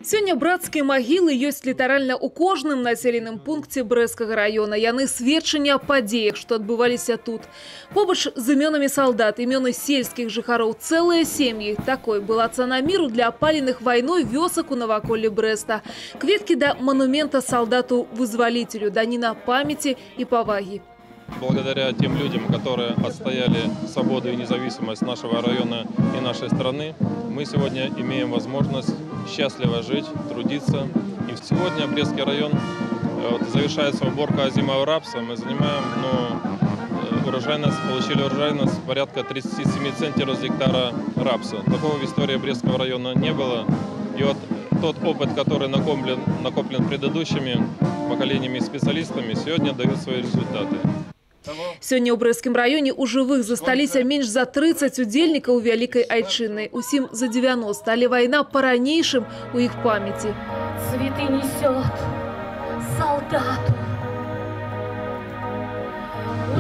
Сегодня братские могилы есть литерально у кожным населенным пункте Брэскага района. Яны сведчання о падеях, что отбывались тут. Побач з именами солдат, имены сельских жыхароў, целые семьи. Такой была цена миру для опаленных войной вёсак у наваколле Брэста. Кветки до монумента солдату-вызволителю, данина памяти и поваги. Благодаря тем людям, которые отстояли свободу и независимость нашего района и нашей страны, мы сегодня имеем возможность счастливо жить, трудиться. И сегодня Брестский район завершается уборка озимого рапса. Мы занимаем, получили урожайность порядка 37 центнеров с гектара рапса. Такого в истории Брестского района не было. И вот тот опыт, который накоплен предыдущими поколениями специалистами, сегодня дает свои результаты. Сегодня у Брэскім районе у живых застались меньше за 30 удельников у Великой Айчинной. Усим за 90, але война по ранейшим у их памяти. Цветы несет солдату.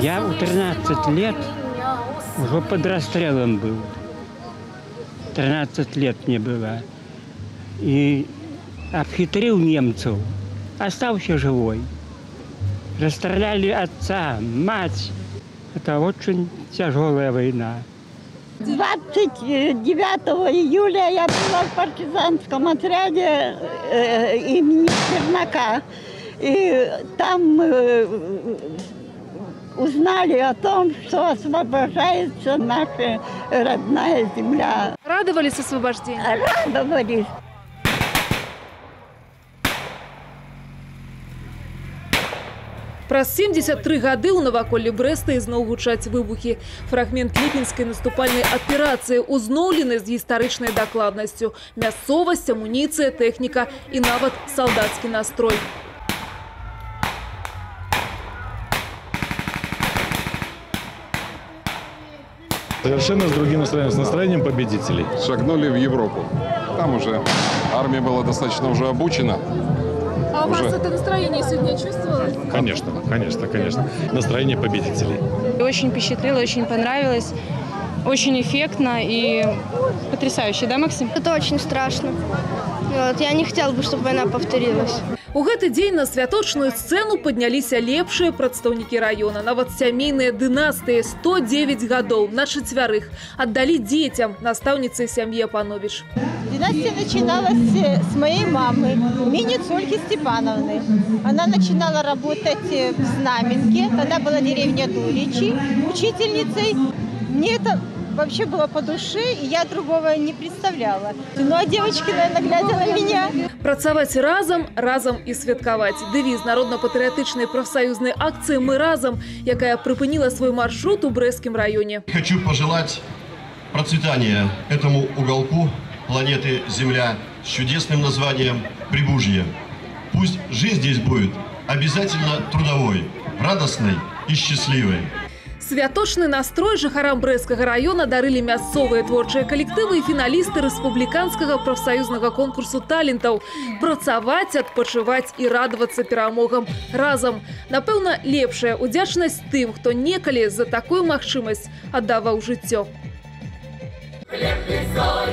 Я у 13 лет уже под расстрелом был. 13 лет мне было. И обхитрил немцев, остался живой. Расстреляли отца, мать. Это очень тяжелая война. 29 июля я была в партизанском отряде имени Чернака. И там мы узнали о том, что освобождается наша родная земля. Радовались освобождению? Радовались. Праз 73 гады ў наваколле Брэста ізноў гучаць выбухі. Фрагмент ліпенскай наступальнай аперацыі узноўлены з гістарычнай дакладнасцю. Мясцовасць, амуніцыя, тэхніка і нават салдацкі настрой. Совершенно с другим настроением, с настроением победителей. Шагнули в Европу. Там уже армия была достаточно уже обучена. А у вас это настроение сегодня чувствовалось? Конечно, конечно, конечно. Настроение победителей. Очень впечатлило, очень понравилось. Очень эффектно и потрясающе, да, Максим? Это очень страшно. Я не хотела бы, чтобы война повторилась. У гэты дзень на святочную сцену падняліся лепшыя прадстаўнікі района. Нават сямейныя дынастыі 109 гадоў на чацвярых аддалі детям настаўніцы сям'і Апанович. Династия начиналась с моей мамы, Минец Ольги Степановны. Она начинала работать в Знаменке, тогда была деревня Дуричи, учительницей. Мне это вообще было по душе, и я другого не представляла. Ну а девочки, наверное, глядя на меня. Працаваць разом, разом и святкаваць. Девиз народно-патриотичной профсоюзной акции «Мы разом», якая припынила свой маршрут у Брэскім районе. Хочу пожелать процветания этому уголку планеты Земля с чудесным названием Прибужье. Пусть жизнь здесь будет обязательно трудовой, радостной и счастливой. Святочны настрой жыхарам Брэскага района дарылі мясцовыя творчыя калектывы і фіналісты рэспубліканскага прафсаюзнага конкурсу талентаў. Працаваць, адпачываць і радавацца перамогам разам. Напэўна, лепшая удзячнасць тым, хто некалі за такую магчымасць аддаваў жыццё. Хлеб не соль,